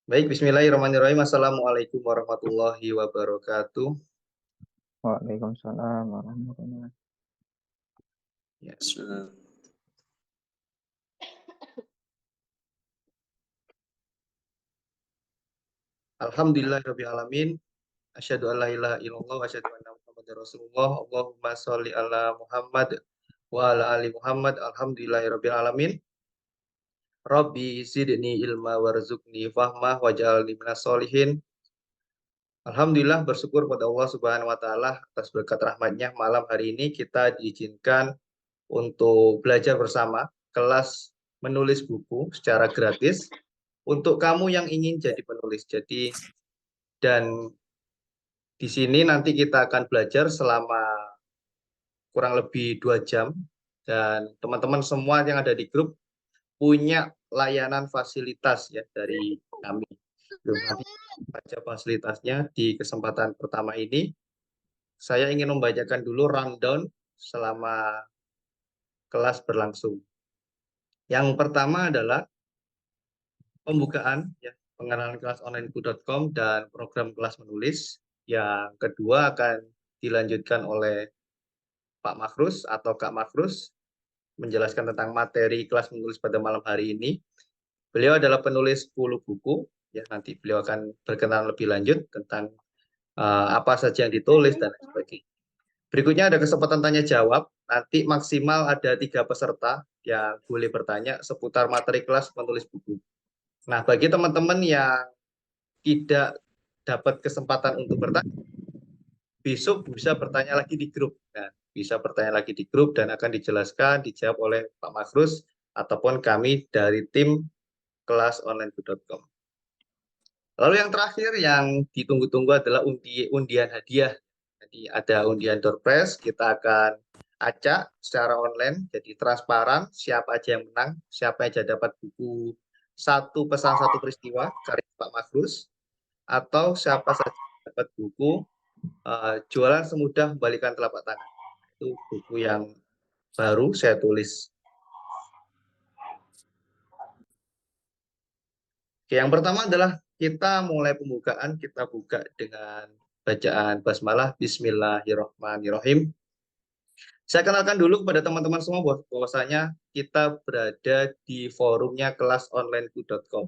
Baik, bismillahirrahmanirrahim. Assalamualaikum warahmatullahi wabarakatuh. Waalaikumsalam warahmatullahi wabarakatuh. Ya, bismillah. Alhamdulillahirabbil alamin. Asyhadu an la ilaha illallah wa asyhadu anna Muhammadar Rasulullah. Allahumma sholli ala Muhammad wa ala ali Muhammad. Alhamdulillahirabbil alamin. Rabbi zidni ilma warzuqni fahma waj'alni minas sholihin. Alhamdulillah bersyukur pada Allah Subhanahu wa taala atas berkat rahmatnya malam hari ini kita diizinkan untuk belajar bersama kelas menulis buku secara gratis untuk kamu yang ingin jadi penulis. Dan di sini nanti kita akan belajar selama kurang lebih 2 jam dan teman-teman semua yang ada di grup punya layanan fasilitas ya dari kami. Nanti baca fasilitasnya di kesempatan pertama ini. Saya ingin membacakan dulu rundown selama kelas berlangsung. Yang pertama adalah pembukaan ya, pengenalan kelas onlineku.com dan program kelas menulis. Yang kedua akan dilanjutkan oleh Pak Makrus atau Kak Makrus menjelaskan tentang materi kelas menulis pada malam hari ini. Beliau adalah penulis 10 buku, ya nanti beliau akan berkenalan lebih lanjut tentang apa saja yang ditulis dan sebagainya. Berikutnya ada kesempatan tanya jawab. Nanti maksimal ada 3 peserta yang boleh bertanya seputar materi kelas menulis buku. Nah, bagi teman-teman yang tidak dapat kesempatan untuk bertanya, besok bisa bertanya lagi di grup. Nah, bisa bertanya lagi di grup dan akan dijelaskan, dijawab oleh Pak Makrus ataupun kami dari tim kelas onlineku.com. Lalu yang terakhir yang ditunggu-tunggu adalah undian hadiah. Jadi ada undian door prize, kita akan acak secara online, jadi transparan siapa aja yang menang, siapa aja dapat buku Satu Pesan Satu Peristiwa karya Pak Makrus, atau siapa saja dapat buku Jualan Semudah Membalikan Telapak Tangan. Itu buku yang baru saya tulis. Oke, yang pertama adalah kita mulai pembukaan, kita buka dengan bacaan basmalah Bismillahirrahmanirrahim. Saya kenalkan dulu kepada teman-teman semua bahwasanya kita berada di forumnya kelasonlineku.com.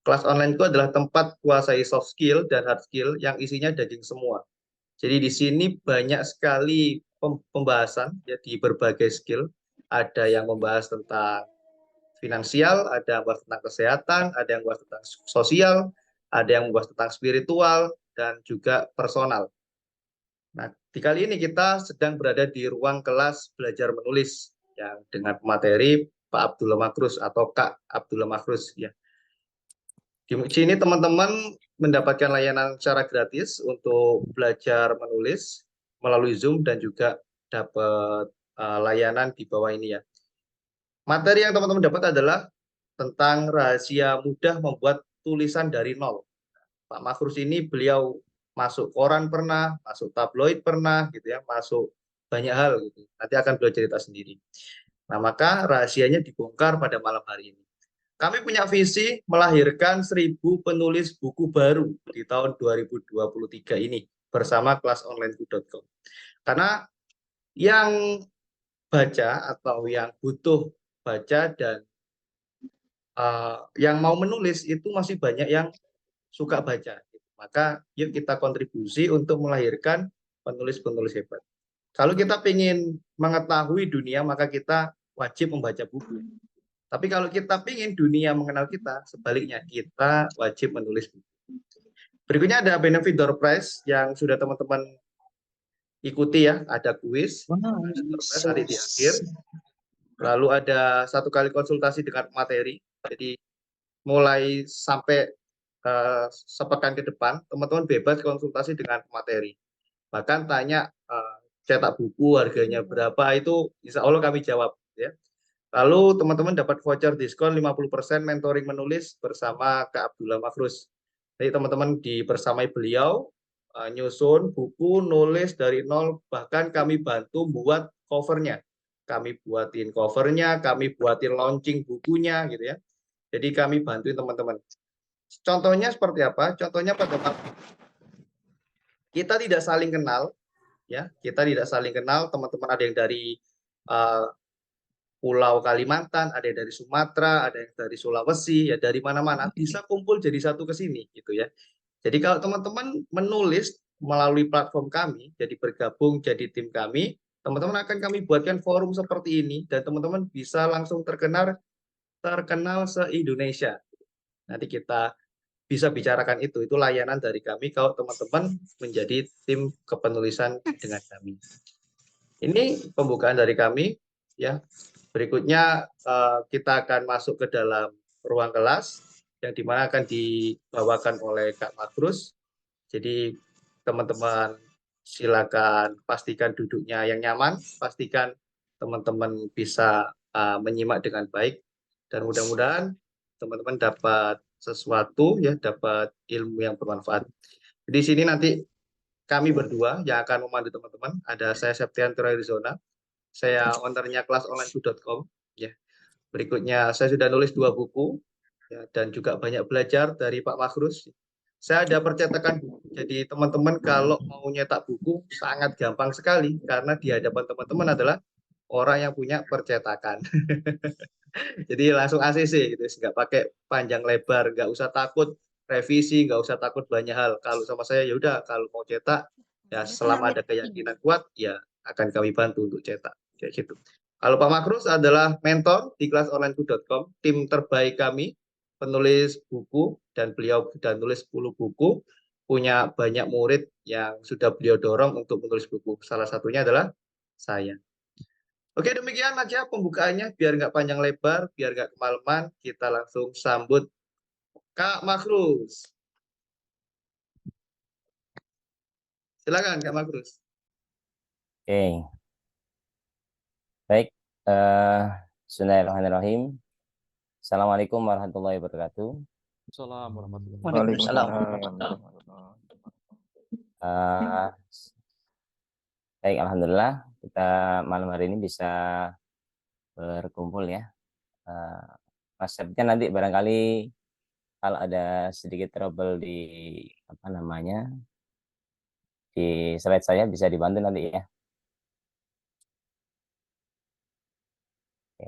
Kelas online itu adalah tempat kuasai soft skill dan hard skill yang isinya daging semua. Jadi di sini banyak sekali pembahasan ya, di berbagai skill. Ada yang membahas tentang finansial, ada yang membahas tentang kesehatan, ada yang membahas tentang sosial, ada yang membahas tentang spiritual, dan juga personal. Nah, di kali ini kita sedang berada di ruang kelas belajar menulis yang dengan materi Pak Abdullah Makrus atau Kak Abdullah Makrus ya. Di sini teman-teman mendapatkan layanan secara gratis untuk belajar menulis melalui Zoom dan juga dapat layanan di bawah ini ya. Materi yang teman-teman dapat adalah tentang rahasia mudah membuat tulisan dari nol. Pak Makrus ini beliau masuk koran pernah, masuk tabloid pernah, gitu ya, masuk banyak hal gitu. Nanti akan beliau cerita sendiri. Nah, maka rahasianya dibongkar pada malam hari ini. Kami punya visi melahirkan 1.000 penulis buku baru di tahun 2023 ini bersama kelasonlineku.com. Karena yang baca atau yang butuh baca dan yang mau menulis itu masih banyak yang suka baca. Maka yuk kita kontribusi untuk melahirkan penulis-penulis hebat. Kalau kita ingin mengetahui dunia, maka kita wajib membaca buku. Tapi kalau kita ingin dunia mengenal kita, sebaliknya kita wajib menulis buku. Berikutnya ada benefit door prize yang sudah teman-teman ikuti ya. Ada kuis, ada door prize hari di akhir. Lalu ada 1 kali konsultasi dengan materi. Jadi mulai sampai sepekan ke depan, teman-teman bebas konsultasi dengan materi. Bahkan tanya cetak buku harganya berapa, itu insya Allah kami jawab. Ya. Lalu teman-teman dapat voucher diskon 50% mentoring menulis bersama Kak Abdullah Makrus. Jadi teman-teman dibersamai beliau, nyusun buku, nulis dari nol, bahkan kami bantu buat covernya. Kami buatin covernya, kami buatin launching bukunya gitu ya. Jadi kami bantuin teman-teman. Contohnya seperti apa? Contohnya pada kita tidak saling kenal, ya, kita tidak saling kenal. Teman-teman ada yang dari uh, Pulau Kalimantan, ada yang dari Sumatera, ada yang dari Sulawesi, ya dari mana-mana bisa kumpul jadi satu ke sini, gitu ya. Jadi kalau teman-teman menulis melalui platform kami, jadi bergabung jadi tim kami, teman-teman akan kami buatkan forum seperti ini dan teman-teman bisa langsung terkenal se-Indonesia. Nanti kita bisa bicarakan itu layanan dari kami kalau teman-teman menjadi tim kepenulisan dengan kami. Ini pembukaan dari kami, ya. Berikutnya kita akan masuk ke dalam ruang kelas yang dimana akan dibawakan oleh Kak Magrus. Jadi teman-teman silakan pastikan duduknya yang nyaman, pastikan teman-teman bisa menyimak dengan baik dan mudah-mudahan teman-teman dapat sesuatu, ya, dapat ilmu yang bermanfaat. Di sini nanti kami berdua yang akan memandu teman-teman. Ada saya Septian Arizona, saya ownernya kelasonline2.com, ya. Berikutnya saya sudah nulis 2 buku, ya, dan juga banyak belajar dari Pak Magrus. Saya ada percetakan buku. Jadi teman-teman kalau mau nyetak buku sangat gampang sekali karena di hadapan teman-teman adalah orang yang punya percetakan. Jadi langsung ACC gitu, nggak pakai panjang lebar, nggak usah takut revisi, nggak usah takut banyak hal. Kalau sama saya ya udah, kalau mau cetak ya selama ada keyakinan kuat ya akan kami bantu untuk cetak kayak gitu. Kalau Pak Makrus adalah mentor di kelasonline2.com, tim terbaik kami, penulis buku dan beliau sudah nulis 10 buku, punya banyak murid yang sudah beliau dorong untuk menulis buku. Salah satunya adalah saya. Oke, demikian aja pembukaannya, biar nggak panjang lebar, biar nggak kemalaman, kita langsung sambut Kak Makrus. Silakan Kak Makrus. Oke, baik. Bismillahirrahmanirrahim. Assalamualaikum warahmatullahi wabarakatuh. Waalaikumsalam. Baik, alhamdulillah kita malam hari ini bisa berkumpul ya. Mas Septian nanti barangkali kalau ada sedikit trouble di apa namanya di slide saya bisa dibantu nanti ya. Oke.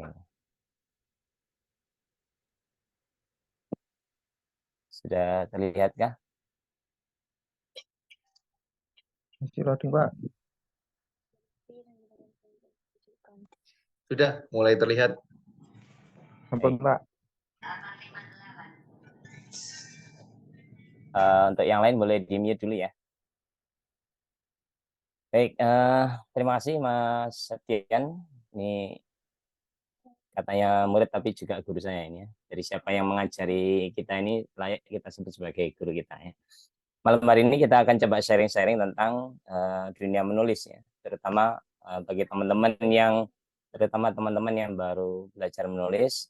Sudah terlihat kah? Masih loading, Pak. Sudah mulai terlihat. Ampun, Pak. Untuk yang lain boleh di-mute dulu ya. Baik, terima kasih Mas Septian. Ini katanya murid tapi juga guru saya ini ya. Jadi siapa yang mengajari kita ini layak kita sebut sebagai guru kita ya. Malam hari ini kita akan coba sharing-sharing tentang dunia menulis ya. Terutama bagi teman-teman yang baru belajar menulis.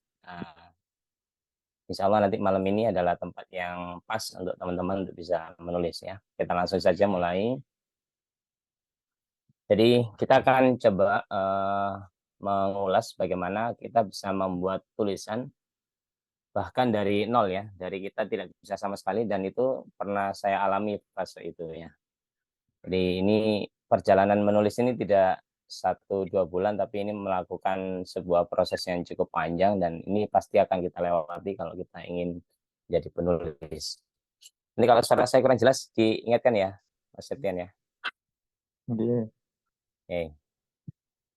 Insya Allah nanti malam ini adalah tempat yang pas untuk teman-teman untuk bisa menulis ya. Kita langsung saja mulai. Jadi kita akan coba mengulas bagaimana kita bisa membuat tulisan bahkan dari nol ya, dari kita tidak bisa sama sekali, dan itu pernah saya alami fase itu ya. Jadi ini perjalanan menulis ini tidak 1-2 bulan, tapi ini melakukan sebuah proses yang cukup panjang dan ini pasti akan kita lewati kalau kita ingin jadi penulis. Ini kalau suara saya kurang jelas diingatkan ya, Mas Septian ya. Oke. Oke.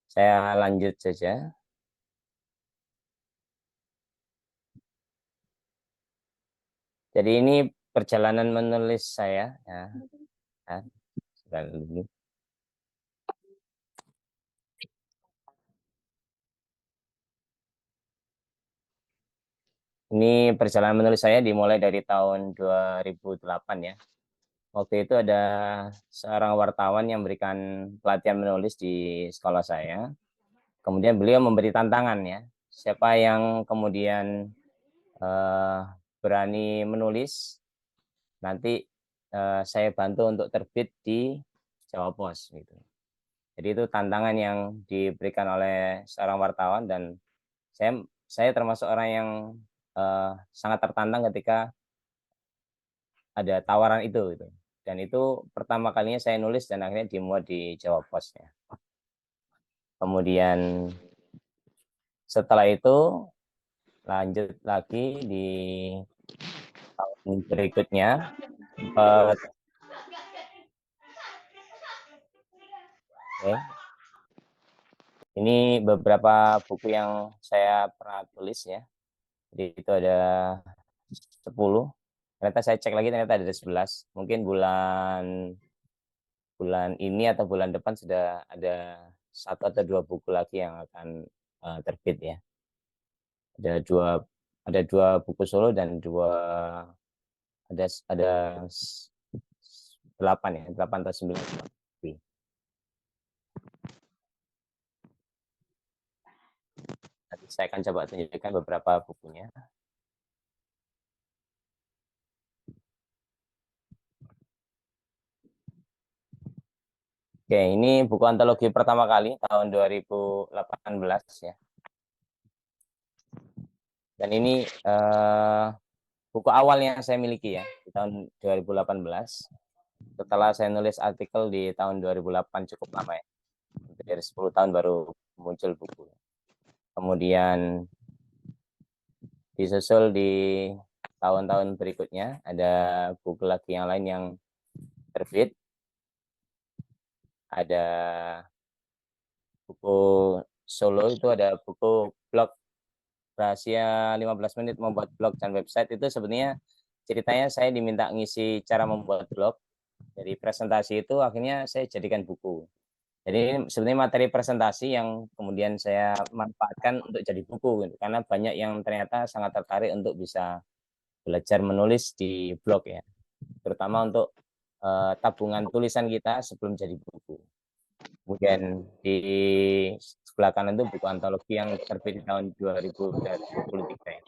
Saya lanjut saja. Jadi ini perjalanan menulis saya ya. Ini perjalanan menulis saya dimulai dari tahun 2008 ya. Waktu itu ada seorang wartawan yang memberikan pelatihan menulis di sekolah saya. Kemudian beliau memberi tantangan ya. Siapa yang kemudian berani menulis, nanti saya bantu untuk terbit di Jawa Pos gitu. Jadi itu tantangan yang diberikan oleh seorang wartawan dan saya termasuk orang yang sangat tertantang ketika ada tawaran itu gitu. Dan itu pertama kalinya saya nulis dan akhirnya dimuat di Jawa Pos ya. Kemudian setelah itu lanjut lagi di tahun berikutnya sempat ini beberapa buku yang saya pernah tulis ya. Jadi itu ada 10. Ternyata saya cek lagi ternyata ada 11. Mungkin bulan ini atau bulan depan sudah ada 1 atau 2 buku lagi yang akan terbit ya. Ada dua buku solo dan ada 8 ya, 8 atau 9. Nanti saya akan coba tunjukkan beberapa bukunya. Oke, ini buku antologi pertama kali tahun 2018 ya. Dan ini buku awal yang saya miliki ya di tahun 2018. Setelah saya nulis artikel di tahun 2008 cukup lama ya. Dari 10 tahun baru muncul buku. Kemudian disusul di tahun-tahun berikutnya ada buku lagi yang lain yang terbit. Ada buku solo, itu ada buku blog rahasia 15 menit membuat blog dan website. Itu sebenarnya ceritanya saya diminta ngisi cara membuat blog. Dari presentasi itu akhirnya saya jadikan buku. Jadi sebenarnya materi presentasi yang kemudian saya manfaatkan untuk jadi buku gitu. Karena banyak yang ternyata sangat tertarik untuk bisa belajar menulis di blog ya. Terutama untuk tabungan tulisan kita sebelum jadi buku. Kemudian di sebelah kanan itu buku antologi yang terbit di tahun 2023 ya.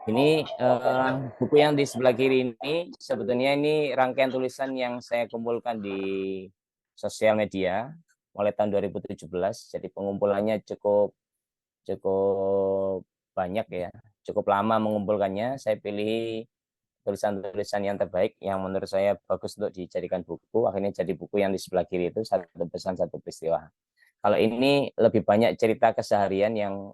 Ini buku yang di sebelah kiri ini sebetulnya ini rangkaian tulisan yang saya kumpulkan di sosial media mulai tahun 2017. Jadi pengumpulannya cukup banyak ya, cukup lama mengumpulkannya. Saya pilih tulisan-tulisan yang terbaik yang menurut saya bagus untuk dijadikan buku. Akhirnya jadi buku yang di sebelah kiri itu satu pesan satu peristiwa. Kalau ini lebih banyak cerita keseharian yang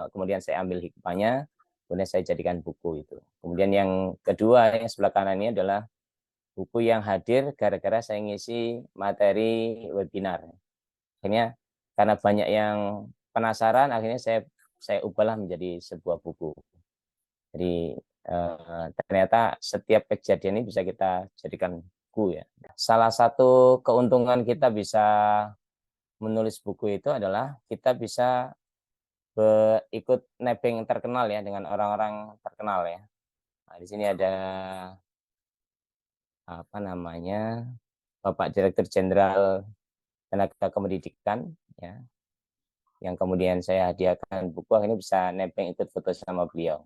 kemudian saya ambil hikmahnya, kemudian saya jadikan buku itu. Kemudian yang kedua yang sebelah kanan ini adalah buku yang hadir gara-gara saya ngisi materi webinar. Akhirnya karena banyak yang penasaran, akhirnya saya ubahlah menjadi sebuah buku. Jadi ternyata setiap kejadian ini bisa kita jadikan buku ya. Salah satu keuntungan kita bisa menulis buku itu adalah kita bisa ikut nebeng terkenal ya dengan orang-orang terkenal ya. Nah, di sini ada apa namanya Bapak Direktur Jenderal Tenaga Kependidikan ya, yang kemudian saya hadiahkan buku, akhirnya bisa nebeng ikut foto sama beliau.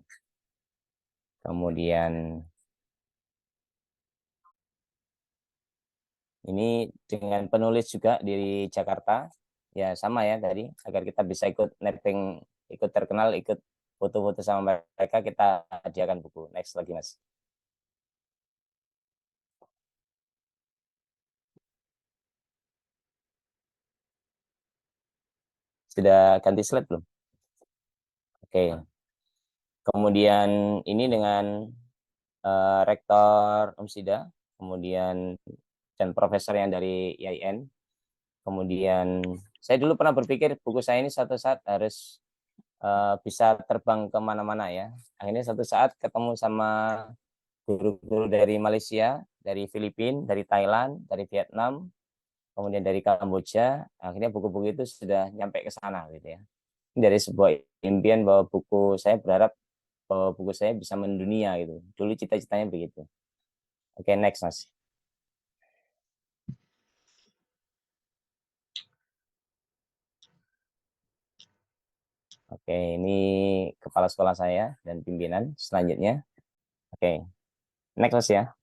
Kemudian ini dengan penulis juga di Jakarta ya, sama ya tadi, agar kita bisa ikut nebeng, ikut terkenal, ikut foto-foto sama mereka, kita hadiahkan buku. Next lagi Mas. Sudah ganti slide belum? Oke. Kemudian ini dengan Rektor Umsida, kemudian dan profesor yang dari IAIN. Kemudian saya dulu pernah berpikir buku saya ini suatu saat harus bisa terbang kemana-mana ya. Akhirnya suatu saat ketemu sama guru-guru dari Malaysia, dari Filipina, dari Thailand, dari Vietnam, kemudian dari Kamboja. Akhirnya buku-buku itu sudah nyampe ke sana gitu ya. Dari sebuah impian bahwa buku saya, berharap bahwa buku saya bisa mendunia gitu. Dulu cita-citanya begitu. Oke, next Mas. Oke, ini kepala sekolah saya dan pimpinan selanjutnya. Oke, next Mas ya.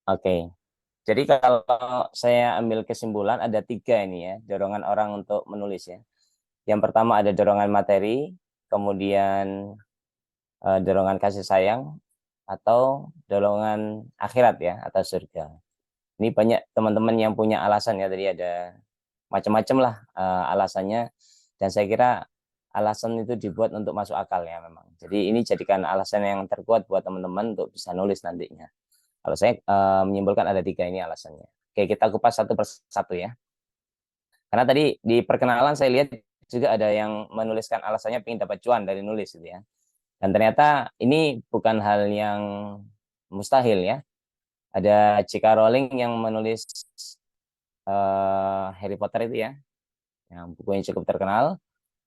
Oke, jadi kalau saya ambil kesimpulan ada 3 ini ya, dorongan orang untuk menulis ya. Yang pertama ada dorongan materi, kemudian dorongan kasih sayang atau dorongan akhirat ya, atau surga. Ini banyak teman-teman yang punya alasan ya, tadi ada macam-macam lah alasannya, dan saya kira alasan itu dibuat untuk masuk akal ya memang. Jadi ini jadikan alasan yang terkuat buat teman-teman untuk bisa nulis nantinya. Kalau saya menyimpulkan ada 3 ini alasannya. Oke, kita kupas satu persatu ya. Karena tadi di perkenalan saya lihat juga ada yang menuliskan alasannya ingin dapat cuan dari nulis gitu ya. Dan ternyata ini bukan hal yang mustahil ya. Ada J.K. Rowling yang menulis Harry Potter itu ya, yang buku yang cukup terkenal.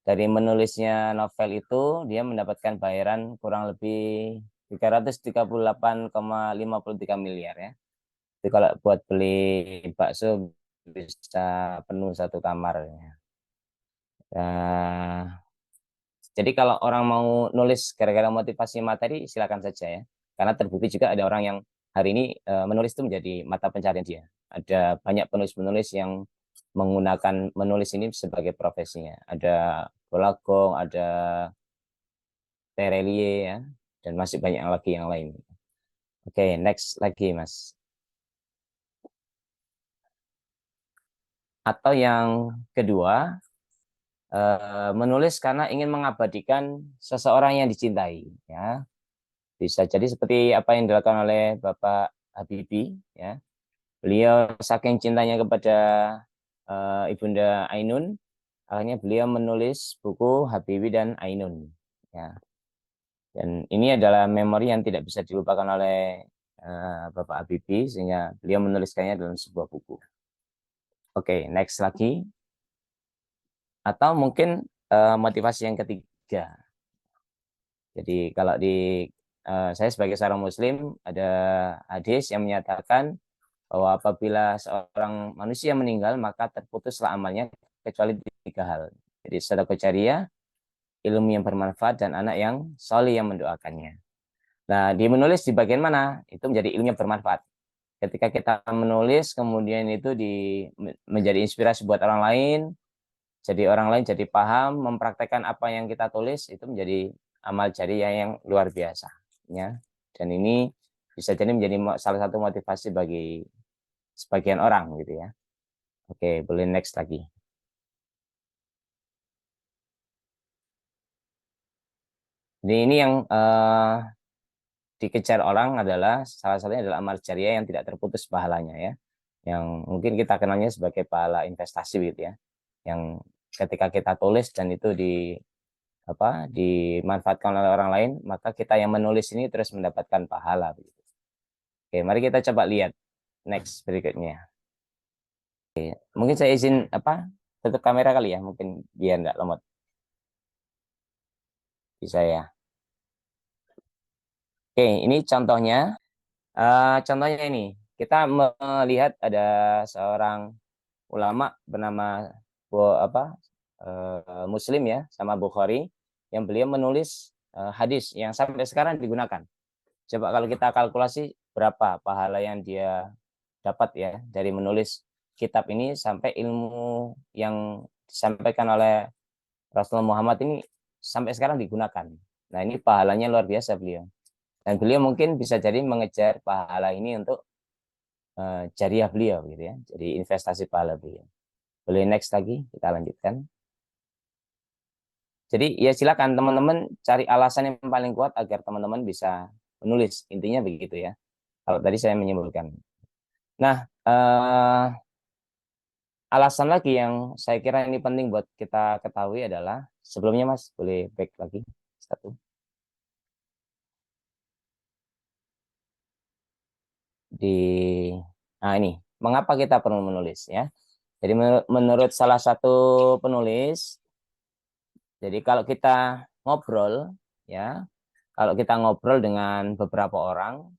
Dari menulisnya novel itu dia mendapatkan bayaran kurang lebih 338,53 miliar ya. Jadi kalau buat beli bakso bisa penuh satu kamar ya. Jadi kalau orang mau nulis gara-gara motivasi materi silakan saja ya. Karena terbukti juga ada orang yang hari ini menulis itu menjadi mata pencarian dia. Ada banyak penulis-penulis yang menggunakan menulis ini sebagai profesinya. Ada Bolagong, ada Terelie ya, dan masih banyak lagi yang lain. Oke, next lagi Mas. Atau yang kedua, menulis karena ingin mengabadikan seseorang yang dicintai ya. Bisa jadi seperti apa yang dilakukan oleh Bapak Habibie ya. Beliau saking cintanya kepada Ibunda Ainun, akhirnya beliau menulis buku Habibie dan Ainun ya. Dan ini adalah memori yang tidak bisa dilupakan oleh Bapak Habibie, sehingga beliau menuliskannya dalam sebuah buku. Oke, next lagi. Atau mungkin motivasi yang ketiga. Jadi kalau di saya sebagai seorang Muslim, ada hadis yang menyatakan bahwa apabila seorang manusia meninggal, maka terputuslah amalnya kecuali 3 hal. Jadi sedekah jariyah, ilmu yang bermanfaat, dan anak yang soleh yang mendoakannya. Nah, di menulis di bagian mana? Itu menjadi ilmu yang bermanfaat. Ketika kita menulis, kemudian itu menjadi inspirasi buat orang lain, jadi orang lain jadi paham, mempraktekkan apa yang kita tulis, itu menjadi amal jariyah yang luar biasa. Ya. Dan ini bisa jadi menjadi salah satu motivasi bagi sebagian orang gitu ya. Oke, boleh next lagi. Jadi ini yang dikejar orang adalah salah satunya adalah amal jariah yang tidak terputus pahalanya ya. Yang mungkin kita kenalnya sebagai pahala investasi gitu ya. Yang ketika kita tulis dan itu dimanfaatkan oleh orang lain, maka kita yang menulis ini terus mendapatkan pahala begitu. Oke, mari kita coba lihat next berikutnya. Oke, mungkin saya izin tutup kamera kali ya, mungkin biar enggak lemot. Bisa ya. Oke, ini contohnya. Contohnya ini, kita melihat ada seorang ulama bernama Muslim ya, sama Bukhari, yang beliau menulis hadis yang sampai sekarang digunakan. Coba kalau kita kalkulasi berapa pahala yang dia dapat ya dari menulis kitab ini, sampai ilmu yang disampaikan oleh Rasulullah Muhammad ini sampai sekarang digunakan. Nah, ini pahalanya luar biasa beliau. Dan beliau mungkin bisa jadi mengejar pahala ini untuk jariah beliau gitu ya. Jadi investasi pahala beliau. Boleh next lagi, kita lanjutkan. Jadi ya silakan teman-teman cari alasan yang paling kuat agar teman-teman bisa menulis. Intinya begitu ya. Kalau tadi saya menyimpulkan. Nah, alasan lagi yang saya kira ini penting buat kita ketahui adalah, sebelumnya Mas, boleh back lagi satu. Nah ini, mengapa kita perlu menulis ya? Jadi menurut salah satu penulis, jadi kalau kita ngobrol ya, kalau kita ngobrol dengan beberapa orang,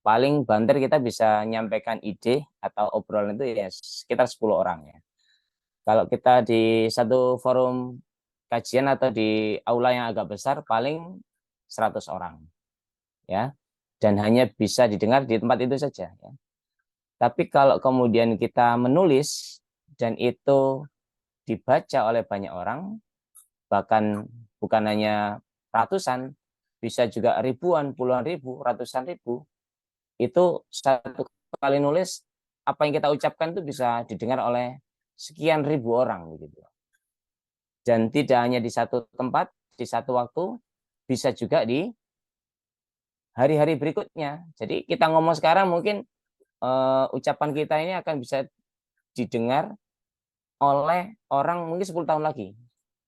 paling banter kita bisa nyampaikan ide atau obrolan itu ya sekitar 10 orang ya. Kalau kita di satu forum kajian atau di aula yang agak besar, paling 100 orang ya. Dan hanya bisa didengar di tempat itu saja ya. Tapi kalau kemudian kita menulis dan itu dibaca oleh banyak orang, bahkan bukan hanya ratusan, bisa juga ribuan, puluhan ribu, ratusan ribu. Itu satu kali nulis, apa yang kita ucapkan itu bisa didengar oleh sekian ribu orang begitu. Dan tidak hanya di satu tempat, di satu waktu, bisa juga di hari-hari berikutnya. Jadi kita ngomong sekarang mungkin ucapan kita ini akan bisa didengar oleh orang mungkin 10 tahun lagi.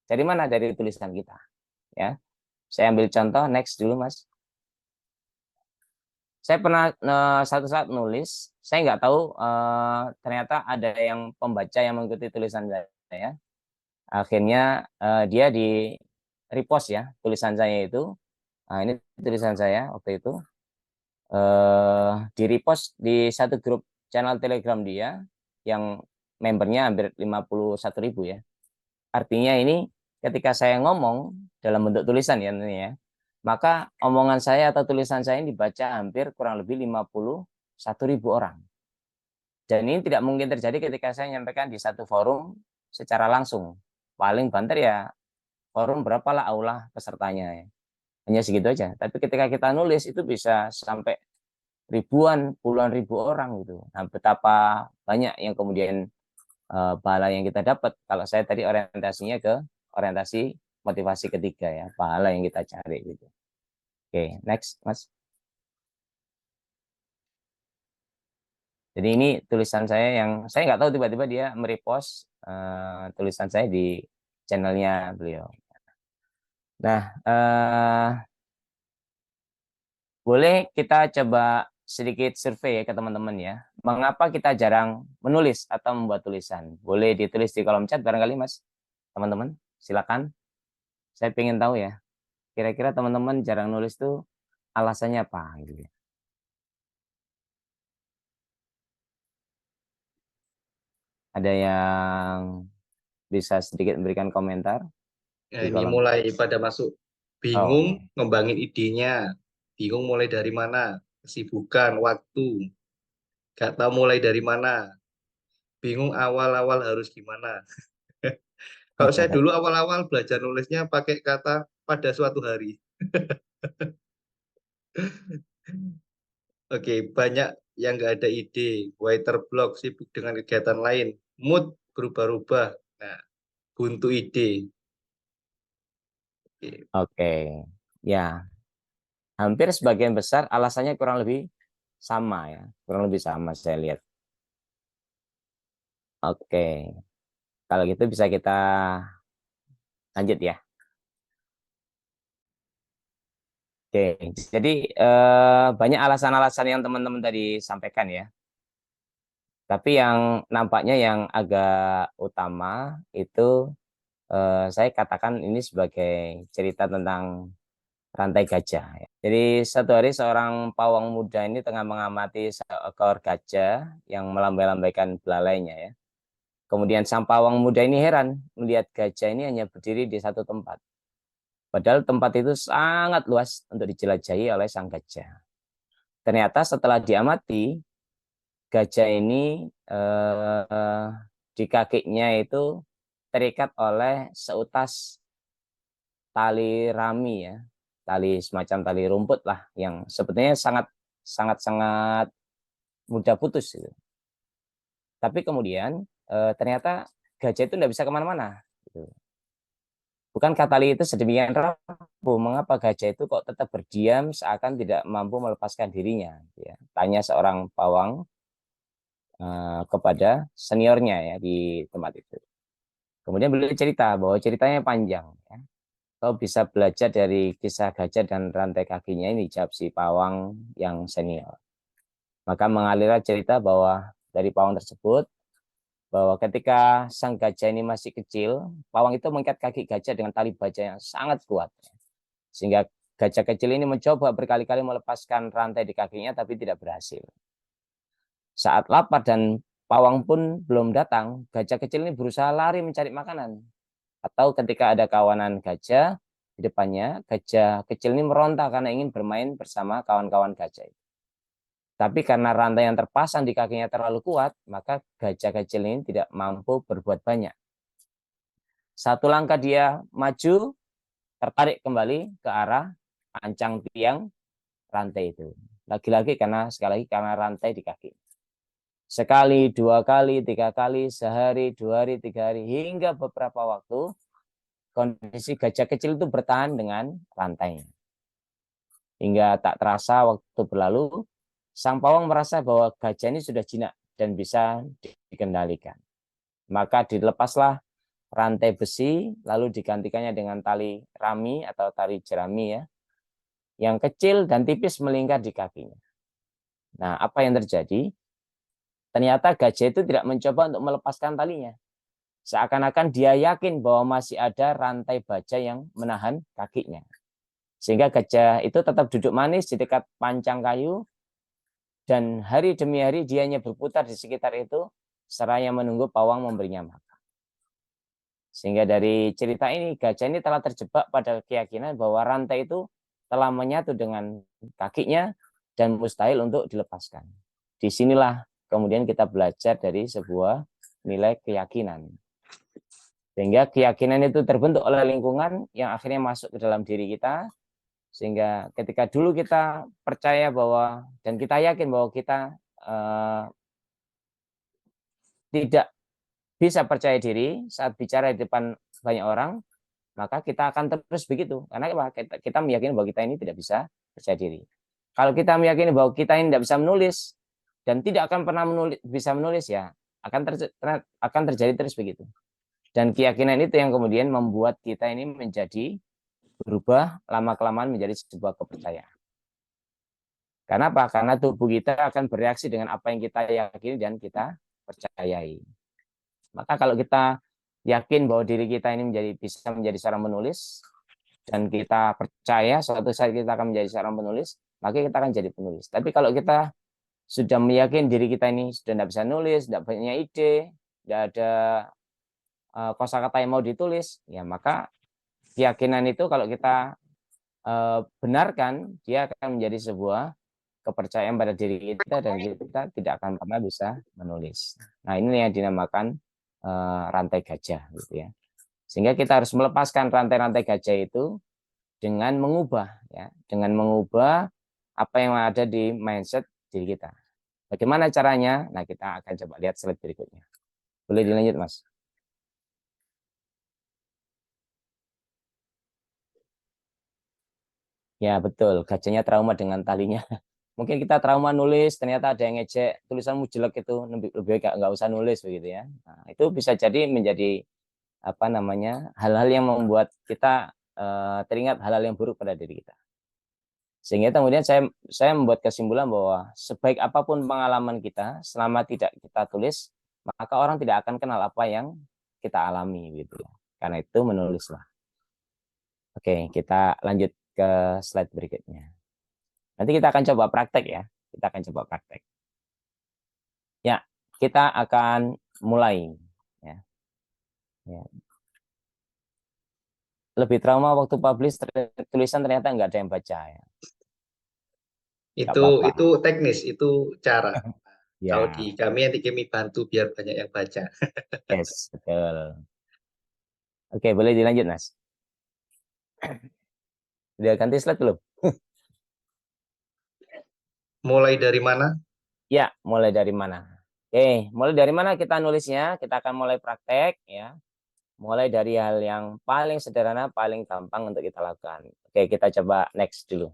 Dari mana? Dari tulisan kita. Ya, saya ambil contoh next dulu, Mas. Saya pernah satu saat nulis, saya nggak tahu ternyata ada yang pembaca yang mengikuti tulisan saya. Akhirnya dia di repost ya tulisan saya itu. Nah, ini tulisan saya waktu itu di repost di satu grup channel Telegram dia yang membernya hampir 51.000 ya. Artinya ini ketika saya ngomong dalam bentuk tulisan ya tentunya ya, maka omongan saya atau tulisan saya ini dibaca hampir kurang lebih 51.000 orang. Dan ini tidak mungkin terjadi ketika saya menyampaikan di satu forum secara langsung. Paling banter ya forum berapalah aula pesertanya ya. Hanya segitu aja. Tapi ketika kita nulis itu bisa sampai ribuan, puluhan ribu orang gitu. Nah, betapa banyak yang kemudian pahala yang kita dapat. Kalau saya tadi orientasinya ke orientasi motivasi ketiga ya, pahala yang kita cari gitu. Oke, next, Mas. Jadi ini tulisan saya yang saya nggak tahu tiba-tiba dia merepost tulisan saya di channelnya beliau. Nah, boleh kita coba sedikit survei ya ke teman-teman ya. Mengapa kita jarang menulis atau membuat tulisan? Boleh ditulis di kolom chat barangkali, Mas. Teman-teman, silakan. Saya ingin tahu ya. Kira-kira teman-teman jarang nulis tuh alasannya apa gitu ya. Ada yang bisa sedikit memberikan komentar Ya, di ini kolom. mulai pada masuk Oh, bingung oke. ngembangin idenya, bingung mulai dari mana, kesibukan, waktu, gak tahu mulai dari mana, bingung awal-awal harus gimana. Kalau saya dulu awal-awal belajar nulisnya pakai kata pada suatu hari. Oke, banyak yang nggak ada ide, writer block, sibuk dengan kegiatan lain, mood berubah-ubah. Nah, buntu ide. Oke. Oke. Ya, hampir sebagian besar alasannya kurang lebih sama ya. Kurang lebih sama saya lihat. Oke. Kalau gitu bisa kita lanjut ya. Oke. Jadi banyak alasan-alasan yang teman-teman tadi sampaikan ya. Tapi yang nampaknya yang agak utama itu saya katakan ini sebagai cerita tentang rantai gajah. Ya. Jadi satu hari seorang pawang muda ini tengah mengamati seekor gajah yang melambai-lambaikan belalainya ya. Kemudian sang pawang muda ini heran melihat gajah ini hanya berdiri di satu tempat. Padahal tempat itu sangat luas untuk dijelajahi oleh sang gajah. Ternyata setelah diamati, gajah ini di kakinya itu terikat oleh seutas tali rami ya, tali semacam tali rumput lah yang sebetulnya sangat sangat sangat mudah putus gitu. Tapi kemudian ternyata gajah itu tidak bisa kemana-mana. Gitu. Bukankah tali itu sedemikian rapuh? Mengapa gajah itu kok tetap berdiam seakan tidak mampu melepaskan dirinya? Ya. Tanya seorang pawang kepada seniornya ya di tempat itu. Kemudian beliau cerita bahwa ceritanya panjang. Ya. Kau bisa belajar dari kisah gajah dan rantai kakinya ini, jawab si pawang yang senior. Maka mengalirlah cerita bahwa dari pawang tersebut, bahwa ketika sang gajah ini masih kecil, pawang itu mengikat kaki gajah dengan tali baja yang sangat kuat. Sehingga gajah kecil ini mencoba berkali-kali melepaskan rantai di kakinya, tapi tidak berhasil. Saat lapar dan pawang pun belum datang, gajah kecil ini berusaha lari mencari makanan. Atau ketika ada kawanan gajah di depannya, gajah kecil ini meronta karena ingin bermain bersama kawan-kawan gajah itu. Tapi karena rantai yang terpasang di kakinya terlalu kuat, maka gajah kecil ini tidak mampu berbuat banyak. Satu langkah dia maju, tertarik kembali ke arah pancang tiang rantai itu. Lagi-lagi sekali lagi karena rantai di kaki. Sekali, 2 kali, 3 kali, sehari, 2 hari, 3 hari, hingga beberapa waktu kondisi gajah kecil itu bertahan dengan rantainya. Hingga tak terasa waktu berlalu, sang pawang merasa bahwa gajah ini sudah jinak dan bisa dikendalikan. Maka dilepaslah rantai besi, lalu digantikannya dengan tali rami atau tali jerami ya, yang kecil dan tipis melingkar di kakinya. Nah, apa yang terjadi? Ternyata gajah itu tidak mencoba untuk melepaskan talinya. Seakan-akan dia yakin bahwa masih ada rantai baja yang menahan kakinya. Sehingga gajah itu tetap duduk manis di dekat pancang kayu, dan hari demi hari dia hanya berputar di sekitar itu, seraya menunggu pawang memberinya makan. Sehingga dari cerita ini, gajah ini telah terjebak pada keyakinan bahwa rantai itu telah menyatu dengan kakinya dan mustahil untuk dilepaskan. Disinilah kemudian kita belajar dari sebuah nilai keyakinan. Sehingga keyakinan itu terbentuk oleh lingkungan yang akhirnya masuk ke dalam diri kita. Sehingga ketika dulu kita percaya bahwa, dan kita yakin bahwa kita tidak bisa percaya diri saat bicara di depan banyak orang, maka kita akan terus begitu. Karena kita meyakini bahwa kita ini tidak bisa percaya diri. Kalau kita meyakini bahwa kita ini tidak bisa menulis dan tidak akan pernah bisa menulis, ya akan terjadi terus begitu. Dan keyakinan itu yang kemudian membuat kita ini menjadi berubah lama-kelamaan menjadi sebuah kepercayaan. Karena apa? Karena tubuh kita akan bereaksi dengan apa yang kita yakini dan kita percayai. Maka kalau kita yakin bahwa diri kita ini bisa menjadi seorang penulis, dan kita percaya suatu saat kita akan menjadi seorang penulis, maka kita akan jadi penulis. Tapi kalau kita sudah meyakini diri kita ini sudah tidak bisa nulis, tidak punya ide, tidak ada kosakata yang mau ditulis, ya maka keyakinan itu kalau kita benarkan, dia akan menjadi sebuah kepercayaan pada diri kita dan kita tidak akan pernah bisa menulis. Nah, ini yang dinamakan rantai gajah gitu ya. Sehingga kita harus melepaskan rantai-rantai gajah itu dengan mengubah apa yang ada di mindset diri kita. Bagaimana caranya? Nah, kita akan coba lihat slide berikutnya. Boleh dilanjut, Mas? Ya, betul. Gajahnya trauma dengan talinya. Mungkin kita trauma nulis, ternyata ada yang ngejek, tulisanmu jelek itu, lebih baik nggak usah nulis begitu ya. Nah, itu bisa jadi menjadi hal-hal yang membuat kita teringat hal-hal yang buruk pada diri kita. Sehingga kemudian saya membuat kesimpulan bahwa sebaik apapun pengalaman kita, selama tidak kita tulis, maka orang tidak akan kenal apa yang kita alami gitu ya. Karena itu menulislah. Oke, kita lanjut ke slide berikutnya. Nanti kita akan coba praktek ya. Kita akan coba praktek. Ya, kita akan mulai. Ya. Lebih trauma waktu publish tulisan ternyata nggak ada yang baca ya. Itu teknis, itu cara. Kalau Ya, di kami nanti kami bantu biar banyak yang baca. yes, betul. Oke, boleh dilanjut, Mas. Udah ganti slide belum? Mulai dari mana? Ya, mulai dari mana? Oke, mulai dari mana kita nulisnya? Kita akan mulai praktek ya. Mulai dari hal yang paling sederhana, paling gampang untuk kita lakukan. Oke, kita coba next dulu.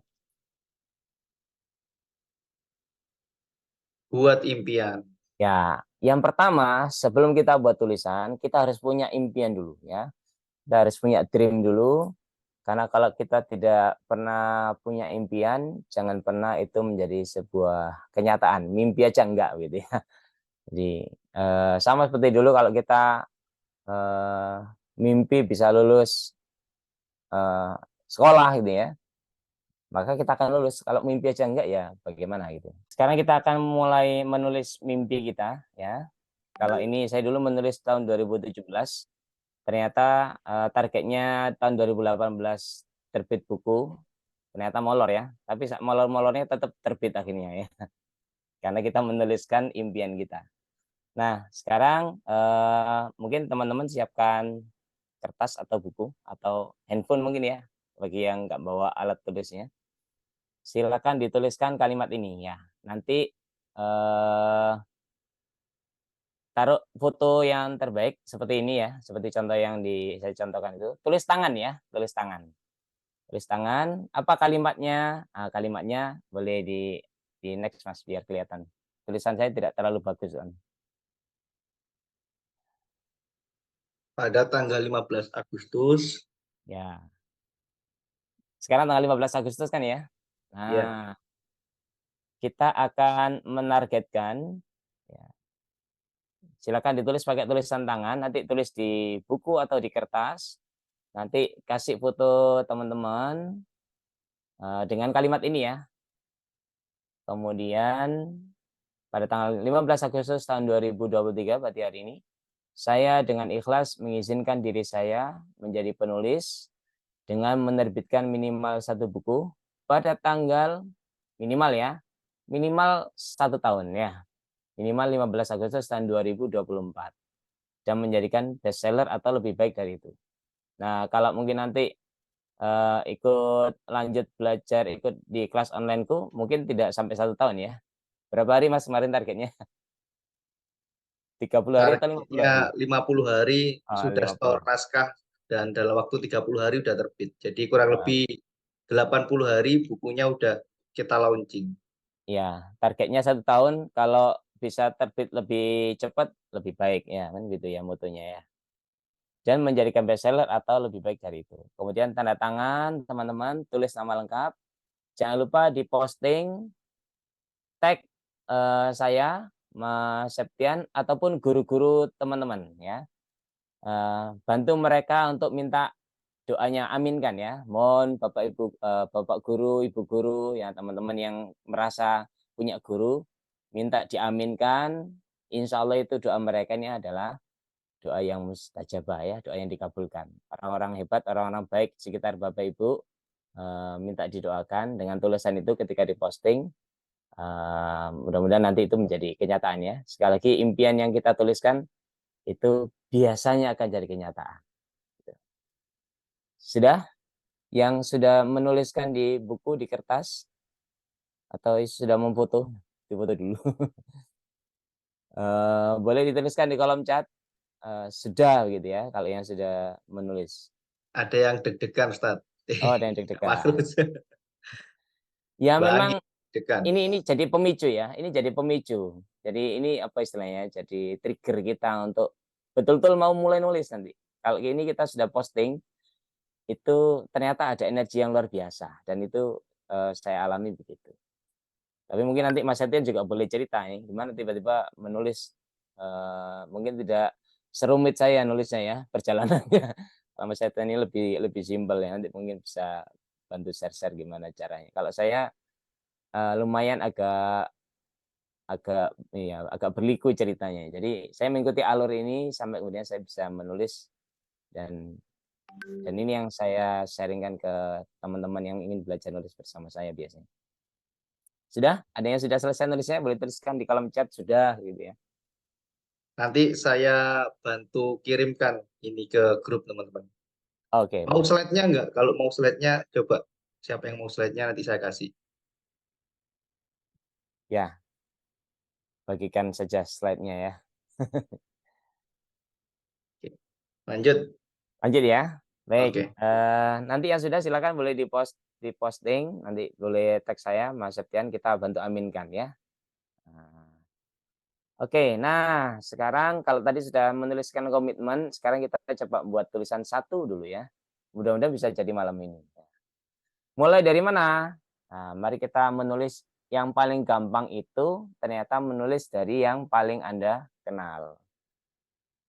Buat impian. Ya, yang pertama, sebelum kita buat tulisan, kita harus punya impian dulu ya. Kita harus punya dream dulu. Karena kalau kita tidak pernah punya impian, jangan pernah itu menjadi sebuah kenyataan. Mimpi aja enggak gitu ya. Jadi sama seperti dulu kalau kita mimpi bisa lulus sekolah gitu ya, maka kita akan lulus. Kalau mimpi aja enggak ya bagaimana gitu. Sekarang kita akan mulai menulis mimpi kita ya. Kalau ini saya dulu menulis tahun 2017. Ternyata targetnya tahun 2018 terbit buku. Ternyata molor ya. Tapi molor-molornya tetap terbit akhirnya ya. Karena kita menuliskan impian kita. Nah, sekarang mungkin teman-teman siapkan kertas atau buku atau handphone mungkin ya. bagi yang nggak bawa alat tulisnya. Silakan dituliskan kalimat ini ya. Nanti taruh foto yang terbaik seperti ini ya, seperti contoh yang saya contohkan itu. Tulis tangan ya, tulis tangan. Tulis tangan, apa kalimatnya? Nah, kalimatnya boleh di next Mas biar kelihatan. Tulisan saya tidak terlalu bagus, Om. Pada tanggal 15 Agustus, Ya. Sekarang tanggal 15 Agustus kan ya? ya, Nah, kita akan menargetkan ya, silakan ditulis pakai tulisan tangan, nanti tulis di buku atau di kertas. Nanti kasih foto teman-teman dengan kalimat ini ya. Kemudian pada tanggal 15 Agustus tahun 2023 berarti hari ini, saya dengan ikhlas mengizinkan diri saya menjadi penulis dengan menerbitkan minimal 1 buku pada tanggal minimal ya, minimal 1 tahun ya, minimal 15 Agustus tahun 2024 dan menjadikan bestseller atau lebih baik dari itu. Nah, kalau mungkin nanti ikut lanjut belajar ikut di kelas onlineku mungkin tidak sampai 1 tahun ya. Berapa hari Mas kemarin targetnya? 30 hari atau 50 hari? targetnya 50 hari Oh, sudah 50 store hari. naskah dan dalam waktu 30 hari udah terbit. Jadi kurang Oh, lebih 80 hari bukunya udah kita launching. ya, targetnya 1 tahun, kalau bisa terbit lebih cepat lebih baik ya, kan gitu ya motonya ya. Dan menjadikan bestseller atau lebih baik dari itu. Kemudian tanda tangan teman-teman, tulis nama lengkap. Jangan lupa diposting, tag saya, Mas Septian, ataupun guru-guru teman-teman ya. Bantu mereka untuk minta doanya aminkan ya. Mohon Bapak Ibu, Bapak guru, Ibu guru, ya teman-teman yang merasa punya guru, minta diaminkan. Insya Allah itu doa mereka ini adalah doa yang mustajabah ya, doa yang dikabulkan. Orang-orang hebat, orang-orang baik sekitar Bapak Ibu minta didoakan dengan tulisan itu ketika diposting. Mudah-mudahan nanti itu menjadi kenyataan ya. Sekali lagi impian yang kita tuliskan itu biasanya akan jadi kenyataan. Sudah? Yang sudah menuliskan di buku, di kertas, atau sudah memfoto? Difoto dulu. Boleh dituliskan di kolom chat, sudah gitu ya, kalau yang sudah menulis. Ada yang deg-degan, Ustaz. Oh, ada yang Mas deg-degan. Rus. Ya Banyak memang deg-degan. ini jadi pemicu ya, ini jadi pemicu. Jadi ini apa istilahnya, jadi trigger kita untuk betul-betul mau mulai nulis nanti. Kalau ini kita sudah posting, itu ternyata ada energi yang luar biasa dan itu saya alami begitu. Tapi mungkin nanti Mas Septian juga boleh cerita nih, gimana tiba-tiba menulis, mungkin tidak serumit saya nulisnya ya, perjalanannya. Kalau Mas Septian ini lebih simpel ya, nanti mungkin bisa bantu share-share gimana caranya. Kalau saya lumayan agak agak iya, agak berliku ceritanya. Jadi saya mengikuti alur ini sampai kemudian saya bisa menulis dan ini yang saya sharingkan ke teman-teman yang ingin belajar nulis bersama saya biasanya. Sudah? Ada yang sudah selesai nulisnya? Boleh tuliskan di kolom chat sudah gitu ya. Nanti saya bantu kirimkan ini ke grup teman-teman. Oke, Mau boleh. slide-nya enggak? Kalau mau slide-nya, coba siapa yang mau slide-nya nanti saya kasih. Ya, bagikan saja slide-nya ya. Oke. Lanjut. Lanjut ya. Baik, Oke. nanti yang sudah silakan boleh diposting, nanti boleh tag saya Mas Septian, kita bantu aminkan ya. Nah, oke, nah sekarang kalau tadi sudah menuliskan komitmen, sekarang kita coba buat tulisan 1 dulu ya. Mudah-mudahan bisa jadi malam ini. Mulai dari mana? Nah, mari kita menulis yang paling gampang itu ternyata menulis dari yang paling Anda kenal.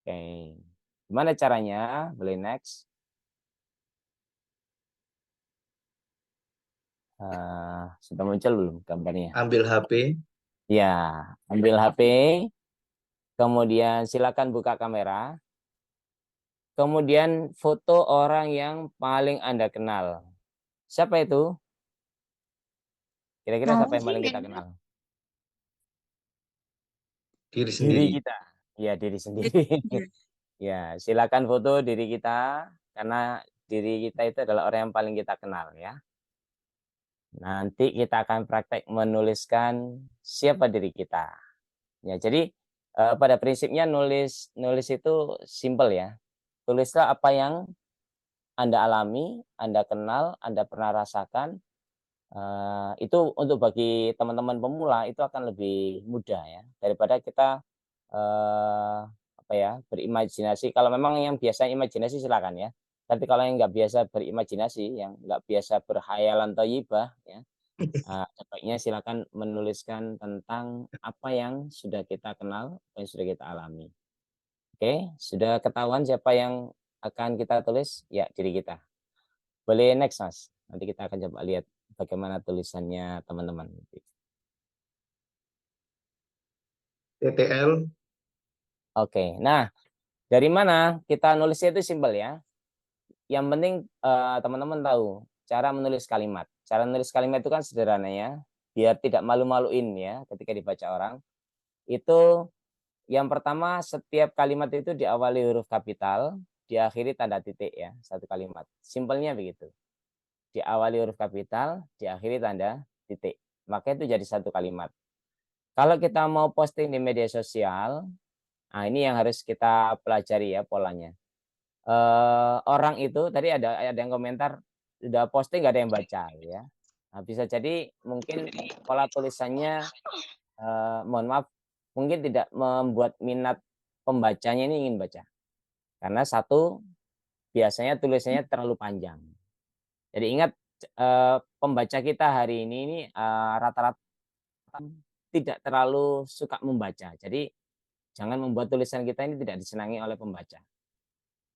Oke, gimana caranya? Boleh next. Sudah muncul belum gambarnya? Ambil HP. Ya, ambil HP, kemudian silakan buka kamera, kemudian foto orang yang paling Anda kenal. Siapa itu? Kira-kira siapa yang paling kita kenal? Diri Diri sendiri. kita. Ya, diri sendiri. Ya, silakan foto diri kita karena diri kita itu adalah orang yang paling kita kenal ya. Nanti kita akan praktek menuliskan siapa diri kita. Ya, jadi pada prinsipnya nulis itu simple ya. Tulislah apa yang Anda alami, Anda kenal, Anda pernah rasakan. Itu untuk bagi teman-teman pemula itu akan lebih mudah ya daripada kita apa ya berimajinasi. Kalau memang yang biasa imajinasi silakan ya. Tapi kalau yang nggak biasa berimajinasi, yang nggak biasa berhayalan thayyibah ya, sebaiknya silakan menuliskan tentang apa yang sudah kita kenal, apa yang sudah kita alami. Oke, sudah ketahuan siapa yang akan kita tulis? Ya, diri kita. Boleh next, Mas. Nanti kita akan coba lihat bagaimana tulisannya teman-teman. TTL. Oke, nah dari mana kita nulisnya itu simpel ya. Yang penting teman-teman tahu cara menulis kalimat. Cara menulis kalimat itu kan sederhana ya, biar tidak malu-maluin ya ketika dibaca orang. Itu yang pertama setiap kalimat itu diawali huruf kapital, diakhiri tanda titik ya, satu kalimat. Simpelnya begitu. Diawali huruf kapital, diakhiri tanda titik. Maka itu jadi satu kalimat. Kalau kita mau posting di media sosial, nah ini yang harus kita pelajari ya polanya. Orang itu tadi ada yang komentar udah posting nggak ada yang baca ya. Nah, bisa jadi mungkin pola tulisannya mohon maaf mungkin tidak membuat minat pembacanya ini ingin baca. Karena satu biasanya tulisannya terlalu panjang. Jadi ingat pembaca kita hari ini rata-rata tidak terlalu suka membaca. Jadi jangan membuat tulisan kita ini tidak disenangi oleh pembaca.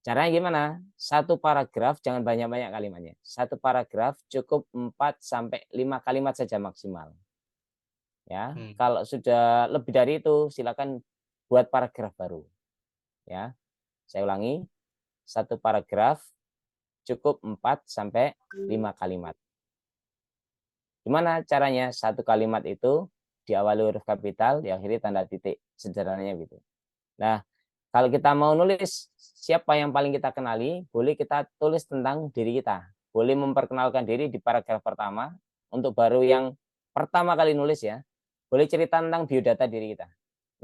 Caranya gimana? Satu paragraf jangan banyak-banyak kalimatnya. Satu paragraf cukup 4 sampai 5 kalimat saja maksimal. Ya, kalau sudah lebih dari itu silakan buat paragraf baru. Ya. Saya ulangi. Satu paragraf cukup 4 sampai 5 kalimat. Gimana caranya? Satu kalimat itu diawali huruf kapital, diakhiri tanda titik. Sederhananya gitu. Nah, kalau kita mau nulis siapa yang paling kita kenali, boleh kita tulis tentang diri kita. Boleh memperkenalkan diri di paragraf pertama. Untuk baru yang pertama kali nulis ya, boleh cerita tentang biodata diri kita.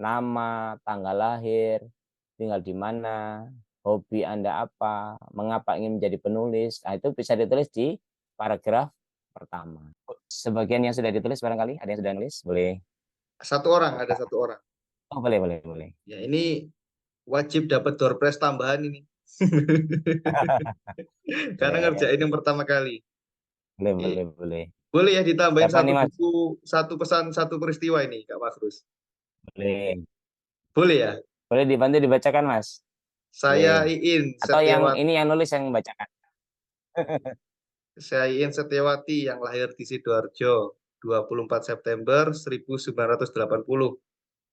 Nama, tanggal lahir, tinggal di mana, hobi Anda apa, mengapa ingin menjadi penulis. Nah, itu bisa ditulis di paragraf pertama. Sebagian yang sudah ditulis barangkali, ada yang sudah nulis, boleh. Ada satu orang. Oh, boleh, boleh, boleh. Ya, ini wajib dapat door prize tambahan ini. Karena Boleh, ngerjain yang pertama kali. boleh, boleh, boleh. Boleh ya ditambahin Siapa satu nih, Mas? buku, satu pesan, satu peristiwa ini, Kak Makrus. Boleh. Boleh ya? Boleh dibantu dibacakan, Mas? Saya Boleh. Iin Atau yang Setiawati. ini yang nulis yang membacakan. Saya Iin Setiawati yang lahir di Sidoarjo 24 September 1980.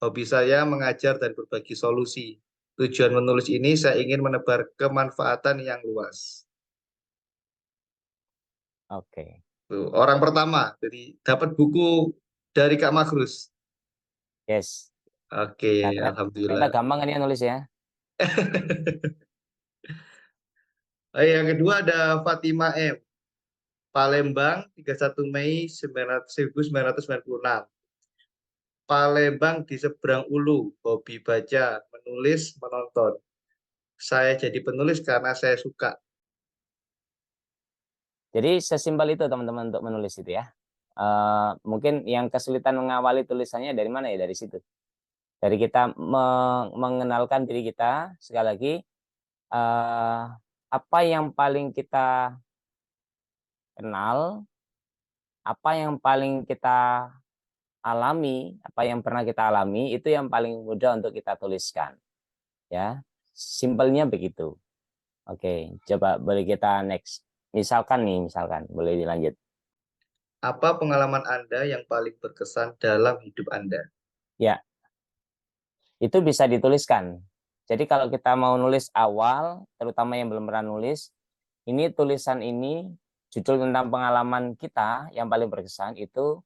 Hobi saya mengajar dan berbagi solusi. Tujuan menulis ini saya ingin menebar kemanfaatan yang luas. Oke. Tuh, orang pertama, jadi dapat buku dari Kak Makrus. Yes. Oke, Nah, ternyata alhamdulillah. gampang kan ya nulis ya? Yang kedua ada Fatima M. Palembang, 31 Mei 1996. Palembang di seberang ulu, hobi baca, menulis, menonton. Saya jadi penulis karena saya suka. Jadi sesimpel itu teman-teman untuk menulis itu ya. Mungkin yang kesulitan mengawali tulisannya dari mana ya? Dari situ. Dari kita mengenalkan diri kita, sekali lagi, apa yang paling kita kenal, apa yang paling kita alami, apa yang pernah kita alami, itu yang paling mudah untuk kita tuliskan. Ya, simpelnya begitu. Oke, coba boleh kita next. Misalkan boleh dilanjut. Apa pengalaman Anda yang paling berkesan dalam hidup Anda? Ya, itu bisa dituliskan. Jadi kalau kita mau nulis awal, terutama yang belum pernah nulis, ini tulisan ini judul tentang pengalaman kita yang paling berkesan itu